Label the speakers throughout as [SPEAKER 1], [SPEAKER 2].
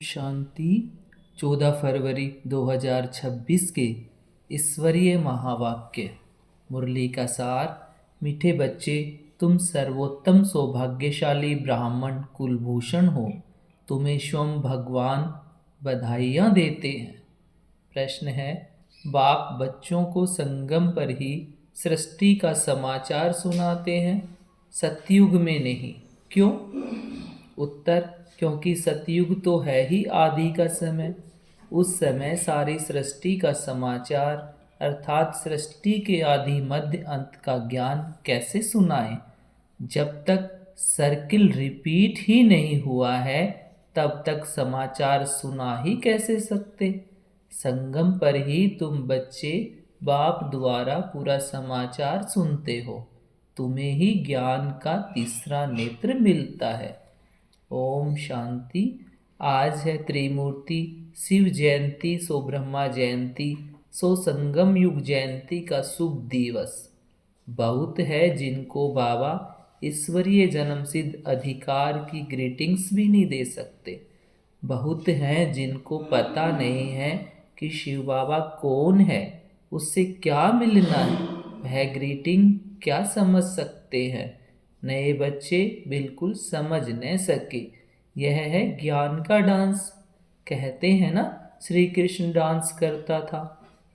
[SPEAKER 1] शांति 14 फरवरी 2026 के ईश्वरीय महावाक्य। मुरली का सार। मीठे बच्चे, तुम सर्वोत्तम सौभाग्यशाली ब्राह्मण कुलभूषण हो। तुम्हें स्वयं भगवान बधाइयाँ देते हैं। प्रश्न है, बाप बच्चों को संगम पर ही सृष्टि का समाचार सुनाते हैं, सतयुग में नहीं, क्यों? उत्तर, क्योंकि सतयुग तो है ही आदि का समय। उस समय सारी सृष्टि का समाचार अर्थात सृष्टि के आदि मध्य अंत का ज्ञान कैसे सुनाएं? जब तक सर्किल रिपीट ही नहीं हुआ है तब तक समाचार सुना ही कैसे सकते? संगम पर ही तुम बच्चे बाप द्वारा पूरा समाचार सुनते हो। तुम्हें ही ज्ञान का तीसरा नेत्र मिलता है। ओम शांति। आज है त्रिमूर्ति शिव जयंती सो ब्रह्मा जयंती सो संगम युग जयंती का शुभ दिवस। बहुत है जिनको बाबा ईश्वरीय जन्मसिद्ध अधिकार की ग्रीटिंग्स भी नहीं दे सकते। बहुत हैं जिनको पता नहीं है कि शिव बाबा कौन है, उससे क्या मिलना है, वह ग्रीटिंग क्या समझ सकते हैं। नए बच्चे बिल्कुल समझ न सके। यह है ज्ञान का डांस। कहते हैं ना, श्री कृष्ण डांस करता था।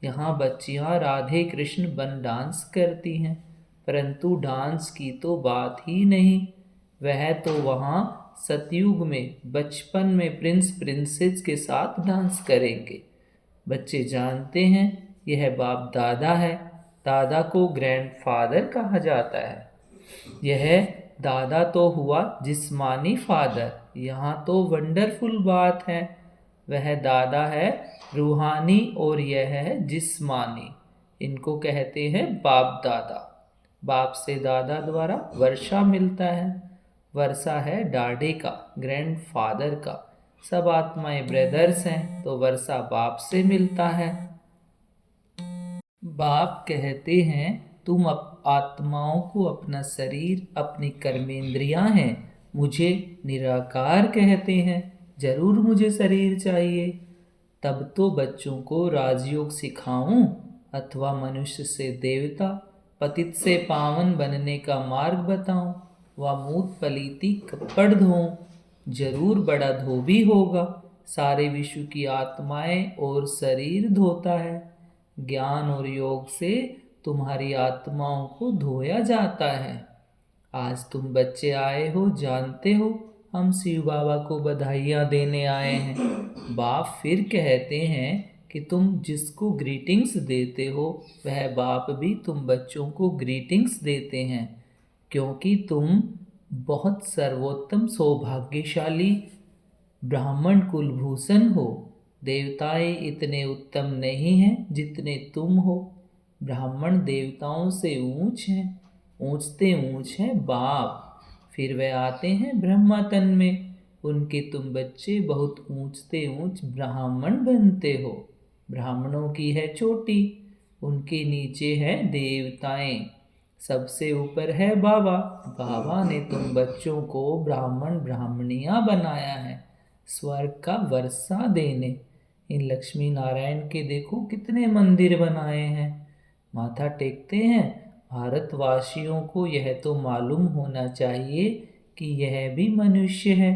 [SPEAKER 1] यहाँ बच्चियाँ राधे कृष्ण बन डांस करती हैं, परंतु डांस की तो बात ही नहीं। वह तो वहाँ सतयुग में बचपन में प्रिंस प्रिंसेस के साथ डांस करेंगे। बच्चे जानते हैं यह बाप दादा है। दादा को ग्रैंडफादर कहा जाता है। यह दादा तो हुआ जिस्मानी फादर। यहाँ तो वंडरफुल बात है, वह दादा है रूहानी और यह है जिस्मानी। इनको कहते हैं बाप दादा। बाप से दादा द्वारा वर्षा मिलता है। वर्षा है डाडे का, ग्रैंडफादर का। सब आत्माएं ब्रदर्स हैं, तो वर्षा बाप से मिलता है। बाप कहते हैं तुम आत्माओं को अपना शरीर, अपनी कर्मेंद्रियां हैं। मुझे निराकार कहते हैं, जरूर मुझे शरीर चाहिए। तब तो बच्चों को राजयोग सिखाऊं अथवा मनुष्य से देवता, पतित से पावन बनने का मार्ग बताऊं, व मूत पलीति कपड़ धोऊं। जरूर बड़ा धोबी होगा, सारे विश्व की आत्माएं और शरीर धोता है। ज्ञान और योग से तुम्हारी आत्माओं को धोया जाता है। आज तुम बच्चे आए हो, जानते हो हम शिव बाबा को बधाइयाँ देने आए हैं। बाप फिर कहते हैं कि तुम जिसको ग्रीटिंग्स देते हो वह बाप भी तुम बच्चों को ग्रीटिंग्स देते हैं, क्योंकि तुम बहुत सर्वोत्तम सौभाग्यशाली ब्राह्मण कुलभूषण हो। देवताएं इतने उत्तम नहीं हैं जितने तुम हो। ब्राह्मण देवताओं से ऊंच हैं, ऊंचते ऊंच हैं बाप। फिर वे आते हैं ब्रह्मा तन में, उनके तुम बच्चे बहुत ऊंचते ऊंच ब्राह्मण बनते हो। ब्राह्मणों की है चोटी, उनके नीचे है देवताएं, सबसे ऊपर है बाबा। बाबा ने तुम बच्चों को ब्राह्मण ब्राह्मणियां बनाया है स्वर्ग का वर्षा देने। इन लक्ष्मी नारायण के देखो कितने मंदिर बनाए हैं, माथा टेकते हैं। भारतवासियों को यह तो मालूम होना चाहिए कि यह भी मनुष्य है।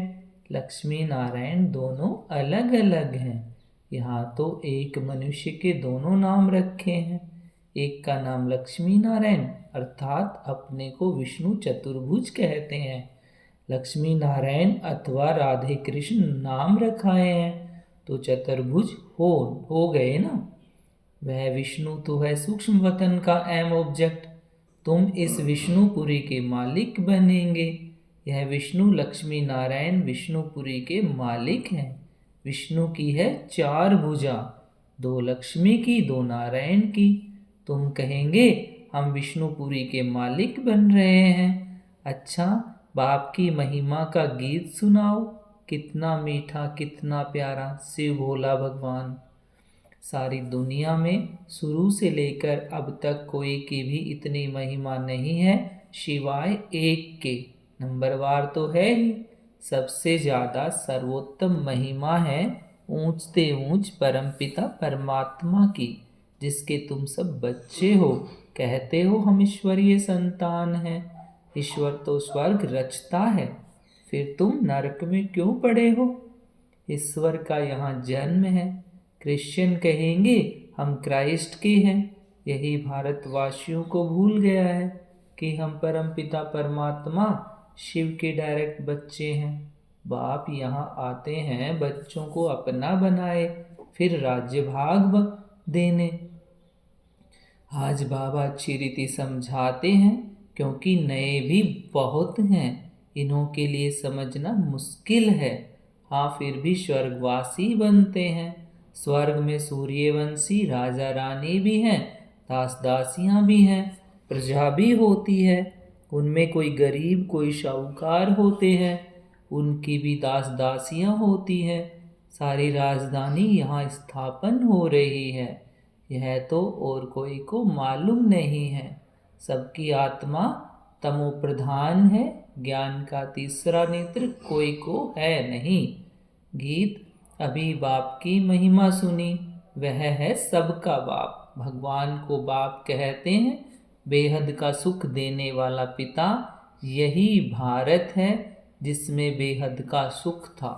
[SPEAKER 1] लक्ष्मी नारायण दोनों अलग अलग हैं। यहाँ तो एक मनुष्य के दोनों नाम रखे हैं। एक का नाम लक्ष्मी नारायण अर्थात अपने को विष्णु चतुर्भुज कहते हैं। लक्ष्मी नारायण अथवा राधे कृष्ण नाम रखाए हैं तो चतुर्भुज हो गए ना। वह विष्णु तो है सूक्ष्म वतन का एम ऑब्जेक्ट। तुम इस विष्णुपुरी के मालिक बनेंगे। यह विष्णु लक्ष्मी नारायण विष्णुपुरी के मालिक हैं। विष्णु की है 4 भुजा, 2 लक्ष्मी की, 2 नारायण की। तुम कहेंगे हम विष्णुपुरी के मालिक बन रहे हैं। अच्छा, बाप की महिमा का गीत सुनाओ। कितना मीठा, कितना प्यारा शिव भोला भगवान। सारी दुनिया में शुरू से लेकर अब तक कोई की भी इतनी महिमा नहीं है सिवाय एक के। नंबरवार तो है ही, सबसे ज़्यादा सर्वोत्तम महिमा है ऊंचते ऊंच परमपिता परमात्मा की, जिसके तुम सब बच्चे हो। कहते हो हम ईश्वरीय संतान हैं। ईश्वर तो स्वर्ग रचता है, फिर तुम नरक में क्यों पड़े हो? ईश्वर का यहाँ जन्म है। क्रिश्चियन कहेंगे हम क्राइस्ट के हैं। यही भारतवासियों को भूल गया है कि हम परमपिता परमात्मा शिव के डायरेक्ट बच्चे हैं। बाप यहाँ आते हैं बच्चों को अपना बनाए, फिर राज्य भाग देने। आज बाबा अच्छी रीति समझाते हैं, क्योंकि नए भी बहुत हैं, इन्हों के लिए समझना मुश्किल है। हाँ, फिर भी स्वर्गवासी बनते हैं। स्वर्ग में सूर्यवंशी राजा रानी भी हैं, दास दासियाँ भी हैं, प्रजा भी होती है। उनमें कोई गरीब कोई शाहूकार होते हैं, उनकी भी दास दासियाँ होती हैं। सारी राजधानी यहाँ स्थापन हो रही है। यह तो और कोई को मालूम नहीं है। सबकी आत्मा तमो प्रधान है, ज्ञान का तीसरा नेत्र कोई को है नहीं। गीत अभी बाप की महिमा सुनी, वह है सबका बाप। भगवान को बाप कहते हैं, बेहद का सुख देने वाला पिता। यही भारत है जिसमें बेहद का सुख था।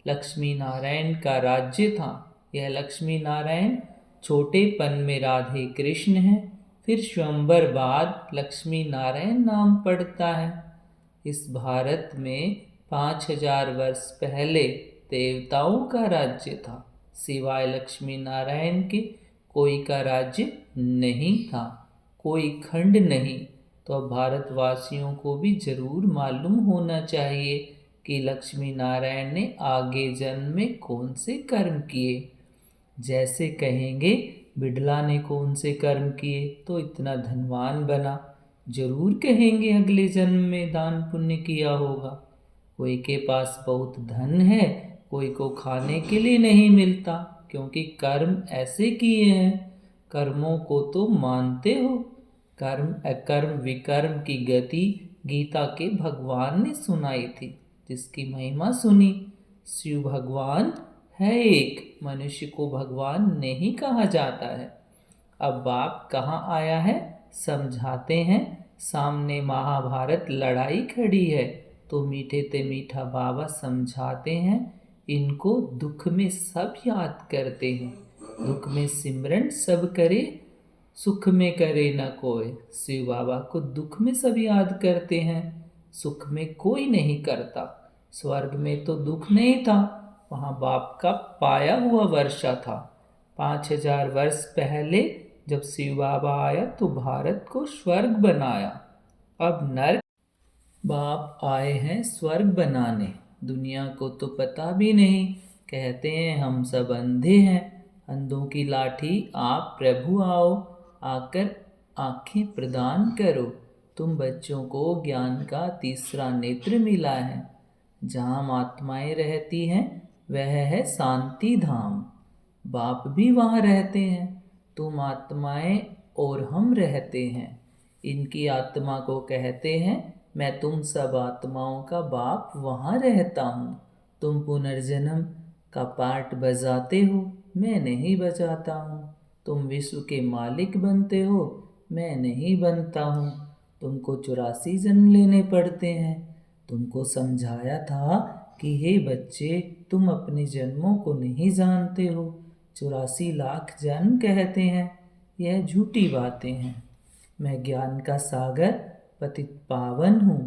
[SPEAKER 1] लक्ष्मी नारायण का राज्य था। यह लक्ष्मी नारायण छोटेपन में राधे कृष्ण है, फिर स्वयंवर बाद लक्ष्मी नारायण नाम पड़ता है। इस भारत में 5000 वर्ष पहले देवताओं का राज्य था, सिवाय लक्ष्मी नारायण के कोई का राज्य नहीं था, कोई खंड नहीं। तो अब भारतवासियों को भी जरूर मालूम होना चाहिए कि लक्ष्मी नारायण ने आगे जन्म में कौन से कर्म किए। जैसे कहेंगे बिड़ला ने कौन से कर्म किए तो इतना धनवान बना, जरूर कहेंगे अगले जन्म में दान पुण्य किया होगा। कोई के पास बहुत धन है, कोई को खाने के लिए नहीं मिलता, क्योंकि कर्म ऐसे किए हैं। कर्मों को तो मानते हो। कर्म अकर्म विकर्म की गति गीता के भगवान ने सुनाई थी, जिसकी महिमा सुनी। शिव भगवान है एक, मनुष्य को भगवान नहीं कहा जाता है। अब बाप कहाँ आया है समझाते हैं। सामने महाभारत लड़ाई खड़ी है, तो मीठे ते मीठा बाबा समझाते हैं। इनको दुख में सब याद करते हैं। दुख में सिमरन सब करे, सुख में करे न कोई। शिव बाबा को दुख में सब याद करते हैं, सुख में कोई नहीं करता। स्वर्ग में तो दुख नहीं था, वहाँ बाप का पाया हुआ वर्षा था। 5000 वर्ष पहले जब शिव बाबा आया तो भारत को स्वर्ग बनाया। अब नर्क बाप आए हैं स्वर्ग बनाने। दुनिया को तो पता भी नहीं, कहते हैं हम सब अंधे हैं। अंधों की लाठी आप प्रभु आओ, आकर आंखें प्रदान करो। तुम बच्चों को ज्ञान का तीसरा नेत्र मिला है। जहाँ आत्माएं रहती हैं वह है शांति धाम। बाप भी वहाँ रहते हैं। तुम आत्माएं और हम रहते हैं। इनकी आत्मा को कहते हैं मैं तुम सब आत्माओं का बाप वहाँ रहता हूँ। तुम पुनर्जन्म का पार्ट बजाते हो, मैं नहीं बजाता हूँ। तुम विश्व के मालिक बनते हो, मैं नहीं बनता हूँ। तुमको 84 जन्म लेने पड़ते हैं। तुमको समझाया था कि हे बच्चे, तुम अपने जन्मों को नहीं जानते हो। 84 लाख जन्म कहते हैं, यह झूठी बातें हैं। मैं ज्ञान का सागर पतित पावन हूँ।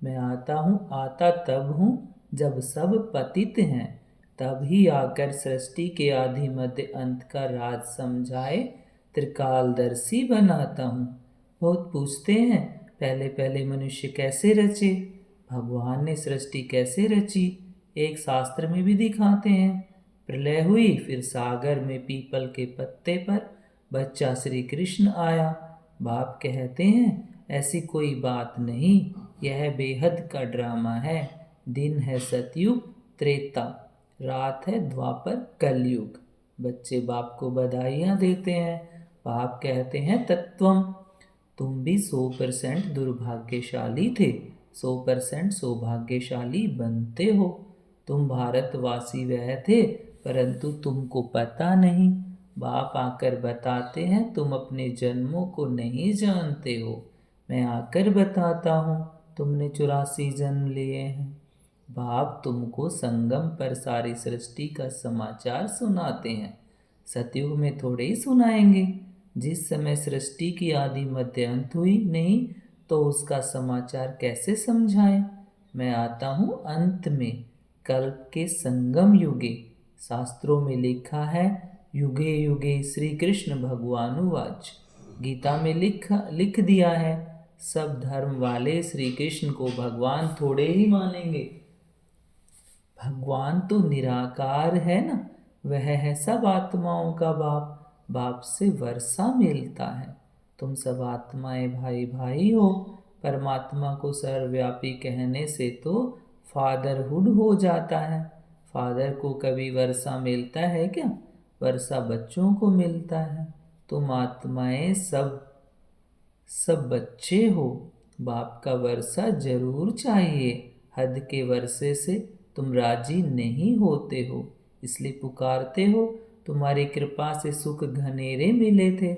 [SPEAKER 1] मैं आता तब हूँ जब सब पतित हैं, तब ही आकर सृष्टि के आदि मध्य अंत का राज समझाए त्रिकालदर्शी बनाता हूँ। बहुत पूछते हैं पहले पहले मनुष्य कैसे रचे, भगवान ने सृष्टि कैसे रची। एक शास्त्र में भी दिखाते हैं। प्रलय हुई, फिर सागर में पीपल के पत्ते पर बच्चा श्री कृष्ण आया। बाप कहते हैं ऐसी कोई बात नहीं, यह बेहद का ड्रामा है। दिन है सतयुग त्रेता, रात है द्वापर कलयुग। बच्चे बाप को बधाइयाँ देते हैं। बाप कहते हैं तत्वम, तुम भी 100% दुर्भाग्यशाली थे। 100% सौभाग्यशाली बनते हो। तुम भारतवासी वह थे, परंतु तुमको पता नहीं। बाप आकर बताते हैं तुम अपने जन्मों को नहीं जानते हो। मैं आकर बताता हूँ तुमने 84 जन्म लिए हैं। बाप तुमको संगम पर सारी सृष्टि का समाचार सुनाते हैं। सतयुग में थोड़े ही सुनाएंगे। जिस समय सृष्टि की आदि मध्य अंत हुई नहीं तो उसका समाचार कैसे समझाएं। मैं आता हूँ अंत में, कल्प के संगम युगे। शास्त्रों में लिखा है युगे युगे श्री कृष्ण भगवानुवाच। गीता में लिख दिया है सब धर्म वाले श्री कृष्ण को भगवान थोड़े ही मानेंगे। भगवान तो निराकार है ना, वह है सब आत्माओं का बाप। बाप से वर्षा मिलता है। तुम सब आत्माएं भाई भाई हो। परमात्मा को सर्वव्यापी कहने से तो फादरहुड हो जाता है। फादर को कभी वर्षा मिलता है क्या? वर्षा बच्चों को मिलता है। तुम आत्माएं सब बच्चे हो। बाप का वर्षा जरूर चाहिए। हद के वर्षे से तुम राजी नहीं होते हो, इसलिए पुकारते हो। तुम्हारी कृपा से सुख घनेरे मिले थे,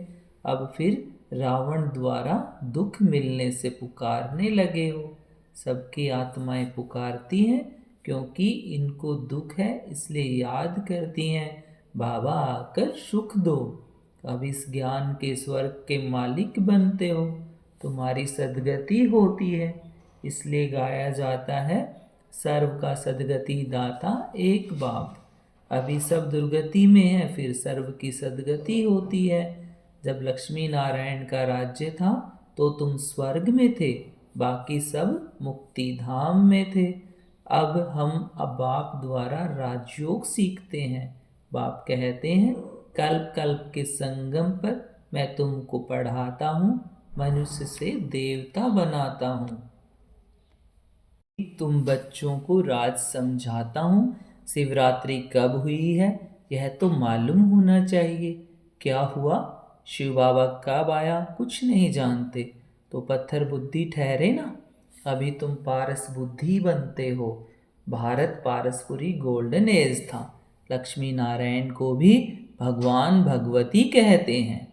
[SPEAKER 1] अब फिर रावण द्वारा दुख मिलने से पुकारने लगे हो। सबकी आत्माएं पुकारती हैं क्योंकि इनको दुख है, इसलिए याद करती हैं बाबा आकर सुख दो। अब इस ज्ञान के स्वर्ग के मालिक बनते हो। तुम्हारी सद्गति होती है, इसलिए गाया जाता है सर्व का सद्गति दाता एक बाप। अभी सब दुर्गति में है, फिर सर्व की सद्गति होती है। जब लक्ष्मी नारायण का राज्य था तो तुम स्वर्ग में थे, बाकी सब मुक्ति धाम में थे। अब बाप द्वारा राजयोग सीखते हैं। बाप कहते हैं कल्प कल्प के संगम पर मैं तुमको पढ़ाता हूँ, मनुष्य से देवता बनाता हूँ। तुम बच्चों को राज समझाता हूँ। शिवरात्रि कब हुई है यह तो मालूम होना चाहिए। क्या हुआ? शिव बाबा कब आया कुछ नहीं जानते तो पत्थर बुद्धि ठहरे ना। अभी तुम पारस बुद्धि बनते हो। भारत पारसपुरी गोल्डन एज था। लक्ष्मी नारायण को भी भगवान भगवती कहते हैं।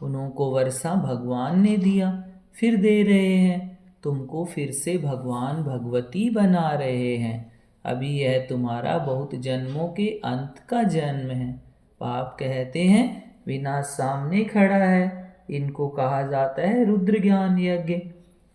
[SPEAKER 1] उनको वर्षा भगवान ने दिया, फिर दे रहे हैं। तुमको फिर से भगवान भगवती बना रहे हैं। अभी यह तुम्हारा बहुत जन्मों के अंत का जन्म है। पाप कहते हैं विनाश सामने खड़ा है। इनको कहा जाता है रुद्र ज्ञान यज्ञ।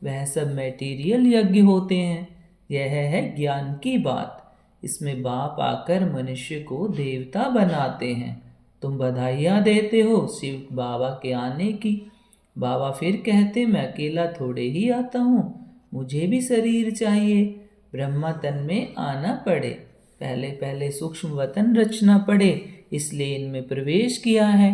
[SPEAKER 1] वह सब मैटीरियल यज्ञ होते हैं, यह है ज्ञान की बात। इसमें बाप आकर मनुष्य को देवता बनाते हैं। तुम बधाइयाँ देते हो शिव बाबा के आने की। बाबा फिर कहते मैं अकेला थोड़े ही आता हूँ, मुझे भी शरीर चाहिए। ब्रह्मा तन में आना पड़े, पहले पहले सूक्ष्म वतन रचना पड़े, इसलिए इनमें प्रवेश किया है।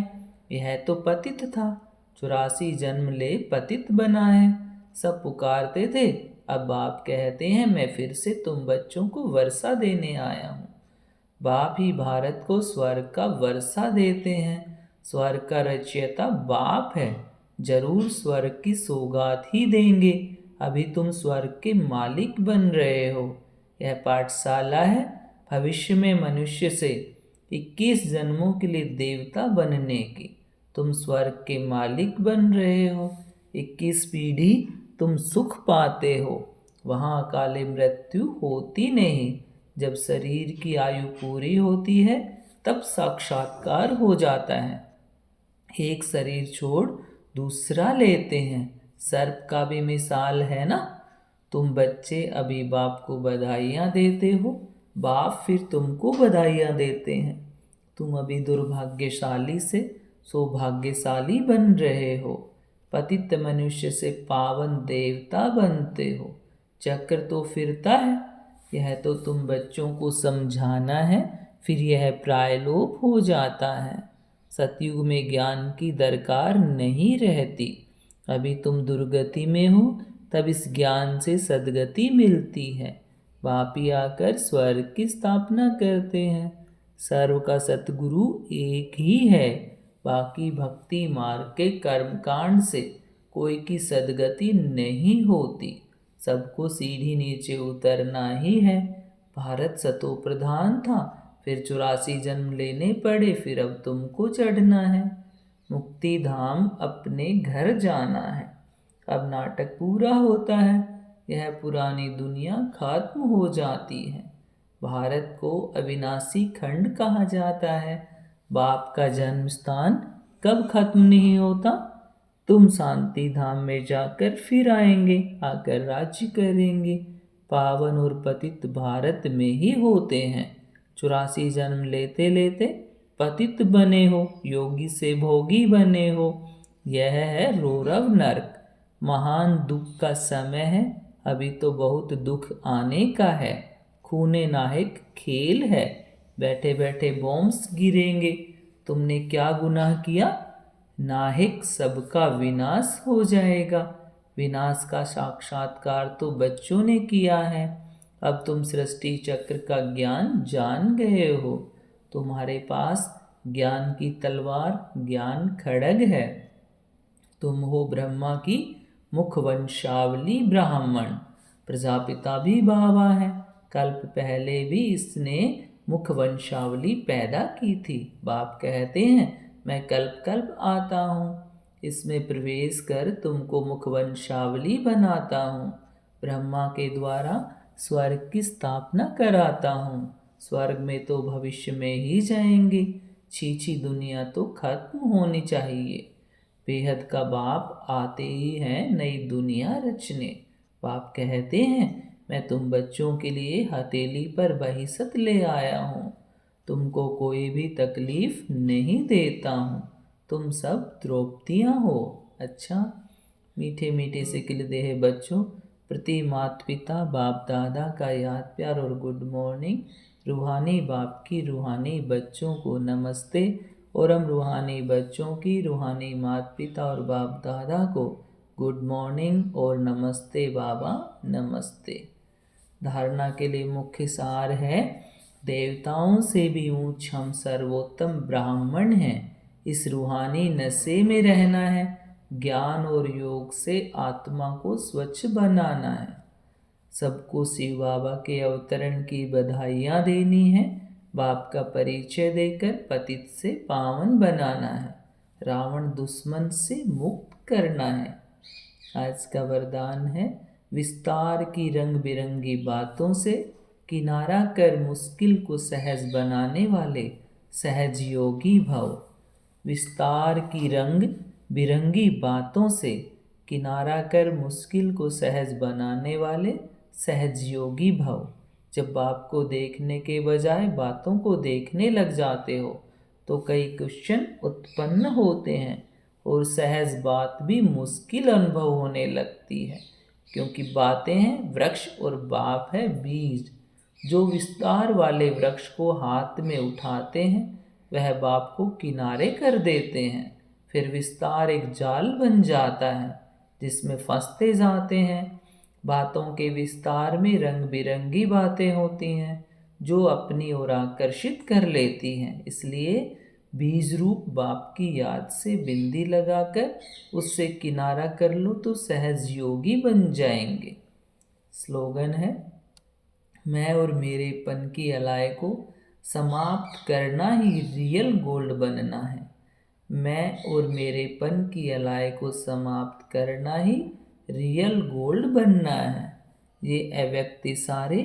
[SPEAKER 1] यह तो पतित था, 84 जन्म ले पतित बना है। सब पुकारते थे, अब बाप कहते हैं मैं फिर से तुम बच्चों को वर्षा देने आया हूँ। बाप ही भारत को स्वर्ग का वर्षा देते हैं। स्वर्ग का रचयिता बाप है, जरूर स्वर्ग की सौगात ही देंगे। अभी तुम स्वर्ग के मालिक बन रहे हो। यह पाठशाला है भविष्य में मनुष्य से 21 जन्मों के लिए देवता बनने की। तुम स्वर्ग के मालिक बन रहे हो। 21 पीढ़ी तुम सुख पाते हो। वहाँ अकाले मृत्यु होती नहीं। जब शरीर की आयु पूरी होती है तब साक्षात्कार हो जाता है। एक शरीर छोड़ दूसरा लेते हैं। सर्प का भी मिसाल है ना। तुम बच्चे अभी बाप को बधाइयाँ देते हो, बाप फिर तुमको बधाइयाँ देते हैं। तुम अभी दुर्भाग्यशाली से सौभाग्यशाली बन रहे हो। पतित मनुष्य से पावन देवता बनते हो। चक्र तो फिरता है, यह तो तुम बच्चों को समझाना है, फिर यह प्रायलोप हो जाता है। सतयुग में ज्ञान की दरकार नहीं रहती। अभी तुम दुर्गति में हो, तब इस ज्ञान से सद्गति मिलती है। वापी आकर स्वर्ग की स्थापना करते हैं। सर्व का सतगुरु एक ही है। बाकी भक्ति मार्ग के कर्मकांड से कोई की सद्गति नहीं होती। सबको सीढ़ी नीचे उतरना ही है। भारत सतो प्रधान था, फिर 84 जन्म लेने पड़े, फिर अब तुमको चढ़ना है। मुक्ति धाम अपने घर जाना है। अब नाटक पूरा होता है, यह पुरानी दुनिया खत्म हो जाती है। भारत को अविनाशी खंड कहा जाता है। बाप का जन्म स्थान कब खत्म नहीं होता। तुम शांति धाम में जाकर फिर आएंगे, आकर राज्य करेंगे। पावन और पतित भारत में ही होते हैं। 84 जन्म लेते लेते पतित बने हो, योगी से भोगी बने हो। यह है रौरव नरक। महान दुख का समय है, अभी तो बहुत दुख आने का है। खूने नाहक खेल है, बैठे बैठे बॉम्ब्स गिरेंगे। तुमने क्या गुनाह किया? नाहिक सबका विनाश हो जाएगा। विनाश का साक्षात्कार तो बच्चों ने किया है। अब तुम सृष्टि चक्र का ज्ञान जान गए हो। तुम्हारे पास ज्ञान की तलवार, ज्ञान खड्ग है। तुम हो ब्रह्मा की मुखवंशावली ब्राह्मण। प्रजापिता भी बाबा है, कल्प पहले भी इसने मुखवंशावली पैदा की थी। बाप कहते हैं मैं कल्प कल्प आता हूँ, इसमें प्रवेश कर तुमको मुखवंशावली बनाता हूँ। ब्रह्मा के द्वारा स्वर्ग की स्थापना कराता हूँ। स्वर्ग में तो भविष्य में ही जाएंगे, छीछी दुनिया तो खत्म होनी चाहिए। बेहद का बाप आते ही हैं नई दुनिया रचने। बाप कहते हैं मैं तुम बच्चों के लिए हथेली पर बहिसत ले आया हूँ। तुमको कोई भी तकलीफ नहीं देता हूँ, तुम सब द्रौपदियाँ हो। अच्छा, मीठे मीठे से खिलते हैं बच्चों, प्रति माता पिता बाप दादा का याद प्यार और गुड मॉर्निंग। रूहानी बाप की रूहानी बच्चों को नमस्ते, और हम रूहानी बच्चों की रूहानी माता पिता और बाप दादा को गुड मॉर्निंग और नमस्ते बाबा नमस्ते। धारणा के लिए मुख्य सार है, देवताओं से भी ऊंच हम सर्वोत्तम ब्राह्मण हैं। इस रूहानी नशे में रहना है। ज्ञान और योग से आत्मा को स्वच्छ बनाना है। सबको शिव बाबा के अवतरण की बधाइयाँ देनी है। बाप का परिचय देकर पतित से पावन बनाना है। रावण दुश्मन से मुक्त करना है। आज का वरदान है, विस्तार की रंग बिरंगी बातों से किनारा कर मुश्किल को सहज बनाने वाले सहज योगी भव। विस्तार की रंग बिरंगी बातों से किनारा कर मुश्किल को सहज बनाने वाले सहज योगी भव। जब बाप को देखने के बजाय बातों को देखने लग जाते हो तो कई क्वेश्चन उत्पन्न होते हैं और सहज बात भी मुश्किल अनुभव होने लगती है, क्योंकि बातें हैं वृक्ष और बाप है बीज। जो विस्तार वाले वृक्ष को हाथ में उठाते हैं वह बाप को किनारे कर देते हैं। फिर विस्तार एक जाल बन जाता है जिसमें फंसते जाते हैं। बातों के विस्तार में रंग बिरंगी बातें होती हैं जो अपनी ओर आकर्षित कर लेती हैं। इसलिए बीज रूप बाप की याद से बिंदी लगाकर उससे किनारा कर लो तो सहज योगी बन जाएंगे। स्लोगन है, मैं और मेरेपन की अलाय को समाप्त करना ही रियल गोल्ड बनना है। मैं और मेरेपन की अलाय को समाप्त करना ही रियल गोल्ड बनना है। ये अव्यक्ति सारे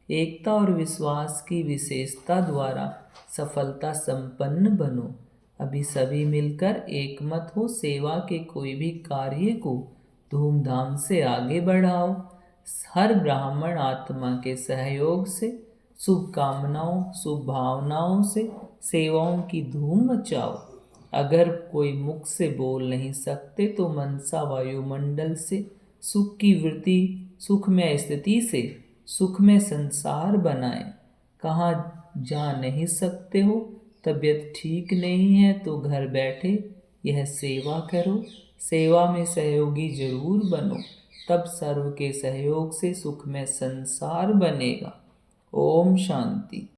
[SPEAKER 1] एकता और विश्वास की विशेषता द्वारा सफलता संपन्न बनो। अभी सभी मिलकर एकमत हो, सेवा के कोई भी कार्य को धूमधाम से आगे बढ़ाओ। हर ब्राह्मण आत्मा के सहयोग से, शुभकामनाओं शुभ भावनाओं से सेवाओं की धूम मचाओ। अगर कोई मुख से बोल नहीं सकते तो मनसा वायुमंडल से सुख की वृत्ति, सुखमय स्थिति से सुखमय संसार बनाए। कहाँ जा नहीं सकते हो, तबीयत ठीक नहीं है तो घर बैठे यह सेवा करो। सेवा में सहयोगी जरूर बनो, तब सर्व के सहयोग से सुखमय संसार बनेगा। ओम शांति।